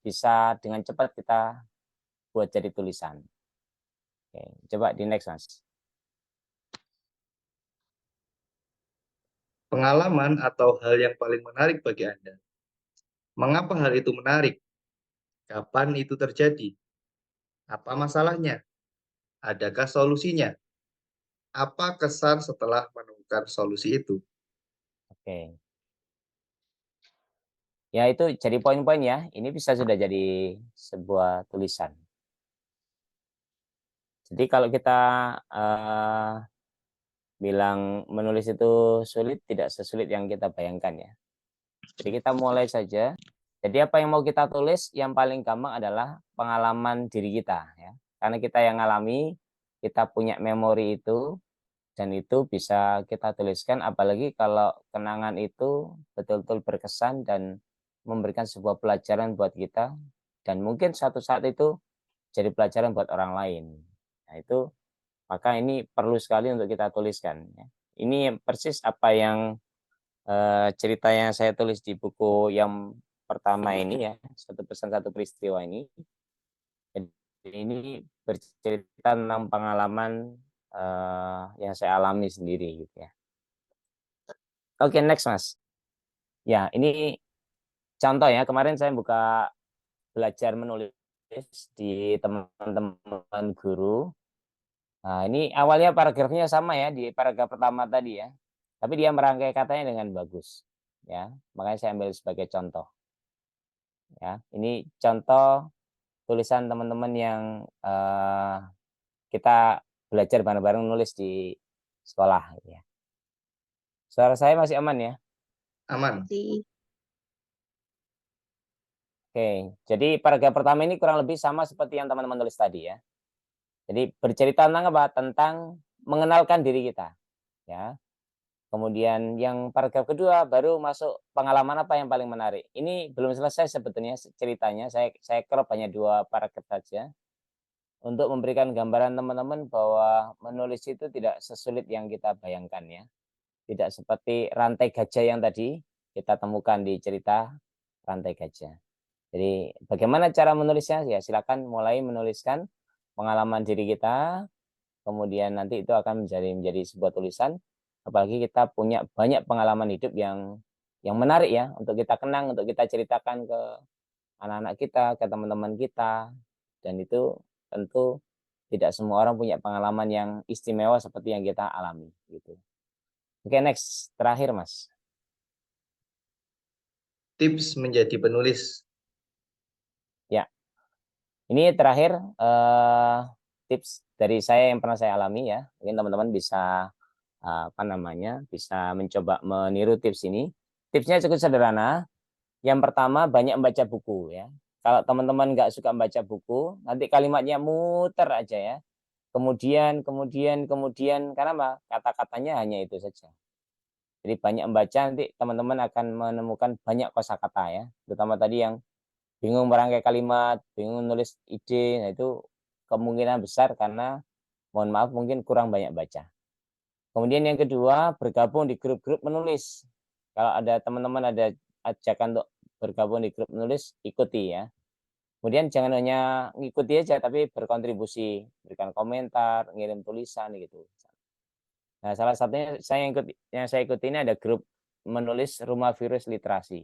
bisa dengan cepat kita buat jadi tulisan. Oke, coba di next, Mas. pengalaman atau hal yang paling menarik bagi Anda. Mengapa hal itu menarik? Kapan itu terjadi? Apa masalahnya? Adakah solusinya? Apa kesan setelah menemukan solusi itu? Oke. Ya itu jadi poin-poin ya. Ini bisa sudah jadi sebuah tulisan. Jadi kalau kita bilang menulis itu sulit, tidak sesulit yang kita bayangkan ya. Jadi kita mulai saja. Jadi apa yang mau kita tulis yang paling gampang adalah pengalaman diri kita ya. Karena kita yang ngalami, kita punya memori itu dan itu bisa kita tuliskan apalagi kalau kenangan itu betul-betul berkesan dan memberikan sebuah pelajaran buat kita dan mungkin suatu saat itu jadi pelajaran buat orang lain. Nah, itu maka ini perlu sekali untuk kita tuliskan ya. Ini persis apa yang cerita yang saya tulis di buku yang pertama ini ya, satu pesan satu peristiwa ini. Jadi ini bercerita tentang pengalaman yang saya alami sendiri gitu ya. Oke, next Mas. Ya, ini contoh ya, kemarin saya buka belajar menulis di teman-teman guru. Nah, ini awalnya paragrafnya sama ya di paragraf pertama tadi ya. Tapi dia merangkai katanya dengan bagus. Ya, makanya saya ambil sebagai contoh. Ya, ini contoh tulisan teman-teman yang kita belajar bareng-bareng nulis di sekolah gitu ya. Suara saya masih aman ya? Aman. Oke, jadi paragraf pertama ini kurang lebih sama seperti yang teman-teman tulis tadi ya. Jadi bercerita tentang apa? Tentang mengenalkan diri kita, ya. Kemudian yang paragraf kedua baru masuk pengalaman apa yang paling menarik. Ini belum selesai sebetulnya ceritanya. Saya crop hanya 2 paragraf saja untuk memberikan gambaran teman-teman bahwa menulis itu tidak sesulit yang kita bayangkan ya. Tidak seperti rantai gajah yang tadi kita temukan di cerita rantai gajah. Jadi bagaimana cara menulisnya? Ya silakan mulai menuliskan pengalaman diri kita, kemudian nanti itu akan menjadi sebuah tulisan. Apalagi kita punya banyak pengalaman hidup yang menarik ya untuk kita kenang, untuk kita ceritakan ke anak-anak kita, ke teman-teman kita. Dan itu tentu tidak semua orang punya pengalaman yang istimewa seperti yang kita alami gitu. Oke, next, terakhir Mas. Tips menjadi penulis. Ya. Ini terakhir tips dari saya yang pernah saya alami ya. Mungkin teman-teman bisa bisa mencoba meniru tips ini. Tipsnya cukup sederhana. Yang pertama banyak membaca buku ya. Kalau teman-teman nggak suka membaca buku, nanti kalimatnya muter aja ya. Kemudian, karena apa? Kata-katanya hanya itu saja. Jadi banyak membaca nanti teman-teman akan menemukan banyak kosakata ya. Terutama tadi yang bingung merangkai kalimat, bingung nulis ide, nah itu kemungkinan besar karena mohon maaf mungkin kurang banyak baca. Kemudian yang kedua, bergabung di grup-grup menulis. Kalau ada teman-teman ada ajakan untuk bergabung di grup menulis, ikuti ya. Kemudian jangan hanya ngikuti aja, tapi berkontribusi, berikan komentar, ngirim tulisan gitu. Nah, salah satunya yang saya ikuti ini ada grup menulis Rumah Virus Literasi.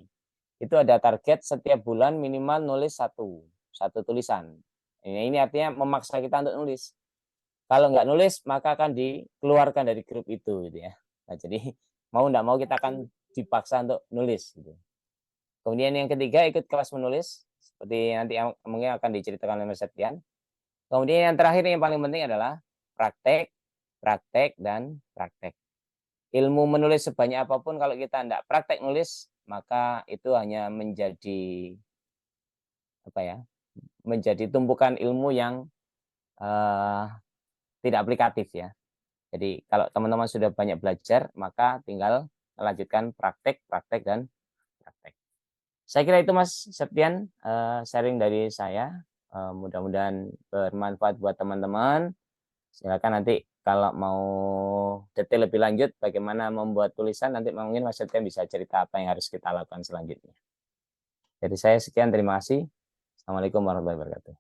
Itu ada target setiap bulan minimal nulis satu tulisan. Ini artinya memaksa kita untuk nulis. Kalau nggak nulis, maka akan dikeluarkan dari grup itu, gitu ya. Nah, jadi mau nggak mau kita akan dipaksa untuk nulis. Gitu. Kemudian yang ketiga, ikut kelas menulis, seperti nanti mungkin akan diceritakan oleh Mas Septian. Kemudian yang terakhir yang paling penting adalah praktek, praktek, dan praktek. Ilmu menulis sebanyak apapun, kalau kita tidak praktek nulis, maka itu hanya menjadi menjadi tumpukan ilmu yang tidak aplikatif ya. Jadi kalau teman-teman sudah banyak belajar, maka tinggal melanjutkan praktek, praktek, dan praktek. Saya kira itu Mas Septian, sharing dari saya. Mudah-mudahan bermanfaat buat teman-teman. Silakan nanti kalau mau detail lebih lanjut bagaimana membuat tulisan, nanti mungkin Mas Septian bisa cerita apa yang harus kita lakukan selanjutnya. Jadi saya sekian, terima kasih. Assalamualaikum warahmatullahi wabarakatuh.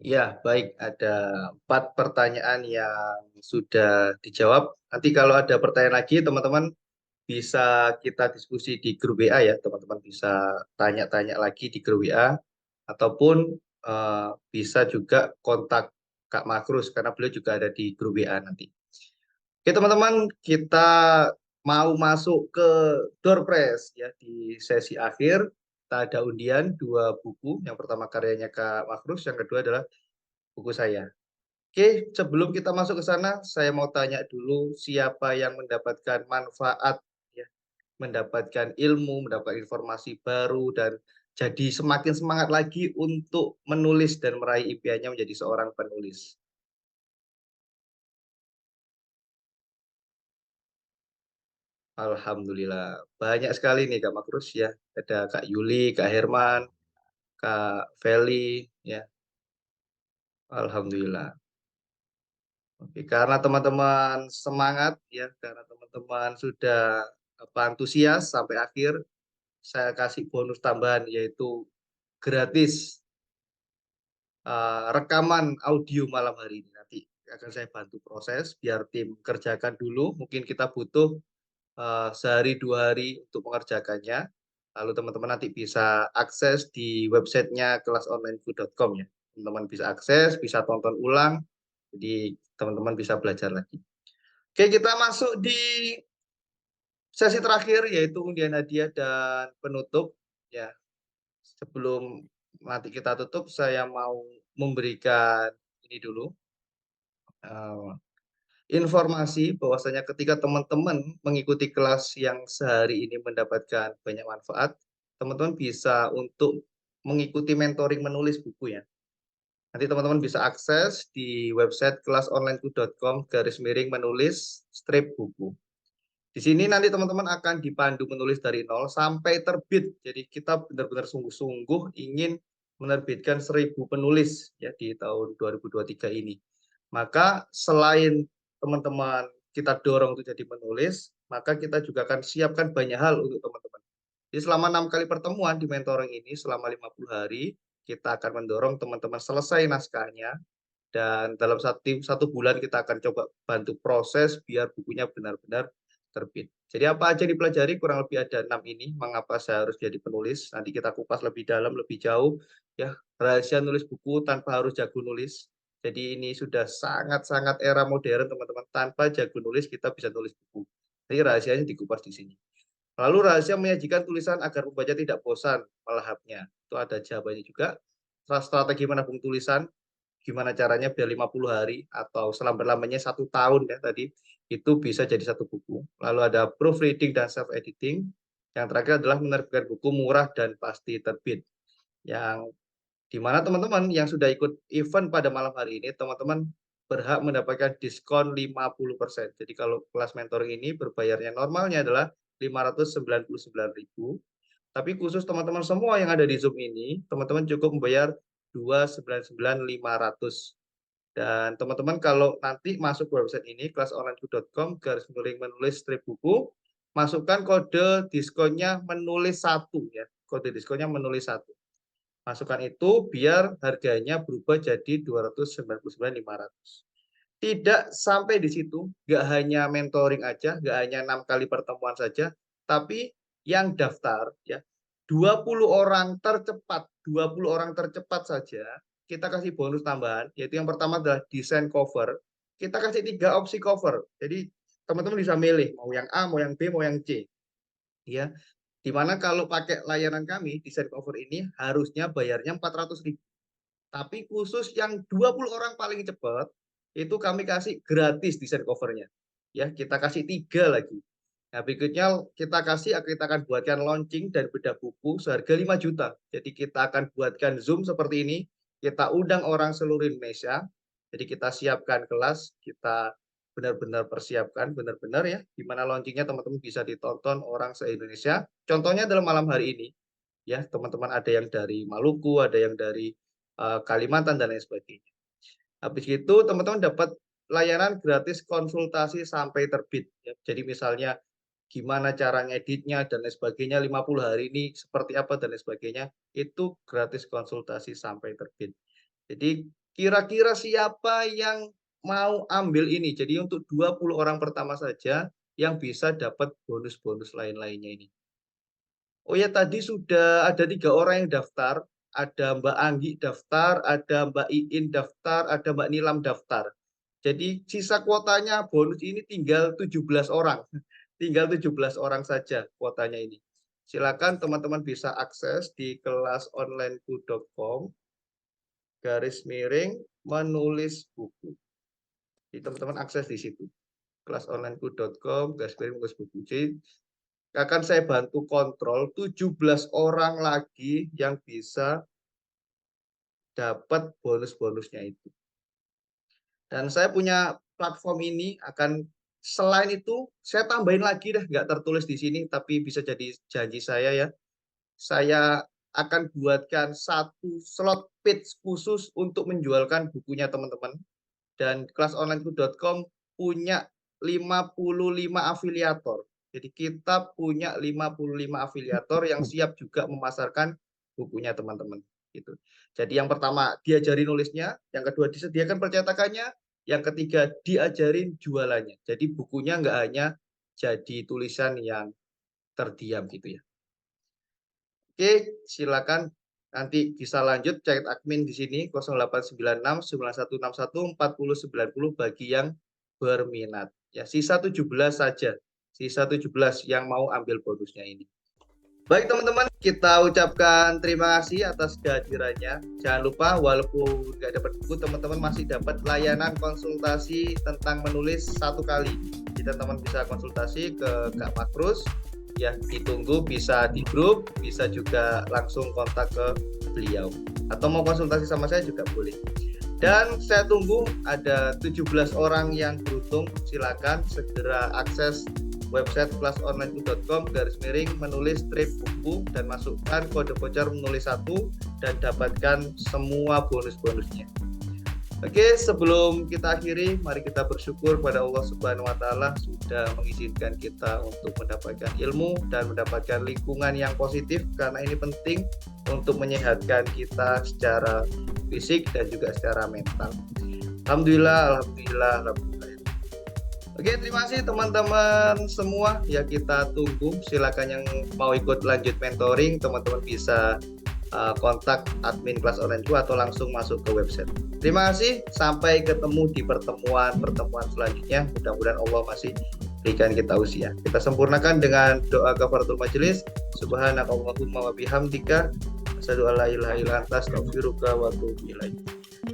Ya, baik. Ada 4 pertanyaan yang sudah dijawab. Nanti kalau ada pertanyaan lagi, teman-teman bisa kita diskusi di grup WA ya, teman-teman bisa tanya-tanya lagi di grup WA, ataupun bisa juga kontak Kak Makrus, karena beliau juga ada di grup WA nanti. Oke teman-teman, kita mau masuk ke door prize ya di sesi akhir. Kita ada undian 2 buku. Yang pertama karyanya Kak Makrus, yang kedua adalah buku saya. Oke, sebelum kita masuk ke sana, saya mau tanya dulu siapa yang mendapatkan manfaat ya, mendapatkan ilmu, mendapat informasi baru dan jadi semakin semangat lagi untuk menulis dan meraih impiannya menjadi seorang penulis. Alhamdulillah. Banyak sekali nih Kak Makrus ya. Ada Kak Yuli, Kak Herman, Kak Feli ya. Alhamdulillah. Oke, karena teman-teman semangat ya, karena teman-teman sudah antusias sampai akhir, saya kasih bonus tambahan yaitu gratis rekaman audio malam hari ini. Nanti akan saya bantu proses biar tim kerjakan dulu. Mungkin kita butuh sehari 2 hari untuk mengerjakannya. Lalu teman-teman nanti bisa akses di websitenya kelasonlineku.com ya. Teman-teman bisa akses, bisa tonton ulang. Jadi teman-teman bisa belajar lagi. Oke, kita masuk di sesi terakhir yaitu undian hadiah dan penutup ya. Sebelum nanti kita tutup, saya mau memberikan ini dulu informasi bahwasanya ketika teman-teman mengikuti kelas yang sehari ini mendapatkan banyak manfaat, teman-teman bisa untuk mengikuti mentoring menulis buku ya. Nanti teman-teman bisa akses di website kelasonlineku.com/menulis strip buku. Di sini nanti teman-teman akan dipandu menulis dari nol sampai terbit. Jadi kita benar-benar sungguh-sungguh ingin menerbitkan 1000 penulis ya di tahun 2023 ini. Maka selain teman-teman kita dorong untuk jadi penulis, maka kita juga akan siapkan banyak hal untuk teman-teman. Jadi selama 6 kali pertemuan di mentoring ini selama 50 hari, kita akan mendorong teman-teman selesai naskahnya, dan dalam satu bulan kita akan coba bantu proses biar bukunya benar-benar terbit. Jadi apa aja dipelajari, kurang lebih ada 6 ini, mengapa saya harus jadi penulis. Nanti kita kupas lebih dalam, lebih jauh, ya rahasia nulis buku tanpa harus jago nulis. Jadi ini sudah sangat-sangat era modern teman-teman, tanpa jago nulis kita bisa nulis buku. Jadi rahasianya dikupas di sini. Lalu rahasia menyajikan tulisan agar pembaca tidak bosan melahapnya. Itu ada jawabannya juga. Strategi menabung tulisan, gimana caranya biar 50 hari atau selama-lamanya 1 tahun ya tadi, itu bisa jadi satu buku. Lalu ada proofreading dan self-editing. Yang terakhir adalah menerbitkan buku murah dan pasti terbit. Yang dimana teman-teman yang sudah ikut event pada malam hari ini, teman-teman berhak mendapatkan diskon 50%. Jadi kalau kelas mentoring ini berbayarnya normalnya adalah 599.000. Tapi khusus teman-teman semua yang ada di Zoom ini, teman-teman cukup membayar 299.500. Dan teman-teman kalau nanti masuk ke website ini, kelasonlineku.com/menulis strip buku, masukkan kode diskonnya menulis 1 ya. Kode diskonnya menulis 1. Masukkan itu biar harganya berubah jadi 299.500. Tidak sampai di situ, nggak hanya mentoring aja, nggak hanya 6 kali pertemuan saja, tapi yang daftar ya 20 orang tercepat, 20 orang tercepat saja kita kasih bonus tambahan, yaitu yang pertama adalah desain cover. Kita kasih 3 opsi cover. Jadi teman-teman bisa milih mau yang A, mau yang B, mau yang C. Ya, dimana kalau pakai layanan kami desain cover ini harusnya bayarnya 400.000. Tapi khusus yang 20 orang paling cepat, itu kami kasih gratis desain covernya. Ya, kita kasih 3 lagi. Nah, berikutnya kita akan buatkan launching dan bedah buku seharga 5 juta. Jadi kita akan buatkan Zoom seperti ini, kita undang orang seluruh Indonesia. Jadi kita siapkan kelas, kita benar-benar persiapkan, benar-benar ya, di mana launchingnya teman-teman bisa ditonton orang se-Indonesia. Contohnya dalam malam hari ini, ya teman-teman ada yang dari Maluku, ada yang dari Kalimantan dan lain sebagainya. Habis itu teman-teman dapat layanan gratis konsultasi sampai terbit. Ya. Jadi misalnya gimana cara ngeditnya dan lain sebagainya, 50 hari ini seperti apa dan lain sebagainya, itu gratis konsultasi sampai terbit. Jadi kira-kira siapa yang mau ambil ini. Jadi untuk 20 orang pertama saja yang bisa dapat bonus-bonus lain-lainnya ini. Oh ya, tadi sudah ada 3 orang yang daftar. Ada Mbak Anggi daftar, ada Mbak Iin daftar, ada Mbak Nilam daftar. Jadi sisa kuotanya bonus ini tinggal 17 orang. Tinggal 17 orang saja kuotanya ini. Silakan teman-teman bisa akses di kelasonlineku.com /menulis buku. Jadi teman-teman akses di situ. kelasonlineku.com /menulis buku. Jadi akan saya bantu kontrol 17 orang lagi yang bisa dapat bonus-bonusnya itu. Dan saya punya platform ini akan selain itu saya tambahin lagi deh, nggak tertulis di sini tapi bisa jadi janji saya ya. Saya akan buatkan 1 slot page khusus untuk menjualkan bukunya teman-teman. Dan kelasonlineku.com punya 55 afiliator. Jadi kita punya 55 afiliator yang siap juga memasarkan bukunya teman-teman. Gitu. Jadi yang pertama diajari nulisnya, yang kedua disediakan percetakannya, yang ketiga diajarin jualannya. Jadi bukunya nggak hanya jadi tulisan yang terdiam gitu ya. Oke, silakan nanti bisa lanjut chat admin di sini 0896 9161 4090 bagi yang berminat. Ya, sisa 17 saja. Sisa 17 yang mau ambil bonusnya ini. Baik teman-teman, kita ucapkan terima kasih atas kehadirannya. Jangan lupa walaupun nggak dapat buku, teman-teman masih dapat layanan konsultasi tentang menulis 1 kali. Jadi teman-teman bisa konsultasi ke Kak Makrus. Ya, ditunggu bisa di grup, bisa juga langsung kontak ke beliau. Atau mau konsultasi sama saya juga boleh. Dan saya tunggu ada 17 orang yang beruntung. Silakan segera akses website kelasonlineku.com /menulis strip buku dan masukkan kode voucher menulis 1 dan dapatkan semua bonus-bonusnya. Oke, sebelum kita akhiri, mari kita bersyukur pada Allah Subhanahu wa Ta'ala sudah mengizinkan kita untuk mendapatkan ilmu dan mendapatkan lingkungan yang positif, karena ini penting untuk menyehatkan kita secara fisik dan juga secara mental. Alhamdulillah, alhamdulillah, alhamdulillah. Oke, terima kasih teman-teman semua. Ya, kita tunggu. Silakan yang mau ikut lanjut mentoring, teman-teman bisa kontak admin kelas onlineku atau langsung masuk ke website. Terima kasih. Sampai ketemu di pertemuan selanjutnya. Mudah-mudahan Allah masih berikan kita usia. Kita sempurnakan dengan doa kafaratul majelis. Subhanakallahumma wa bihamdika asyhadu an la ilaha illa anta astaghfiruka wa atubu ilaik.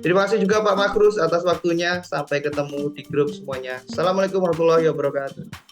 Terima kasih juga Pak Makrus atas waktunya. Sampai ketemu di grup semuanya. Assalamualaikum warahmatullahi wabarakatuh.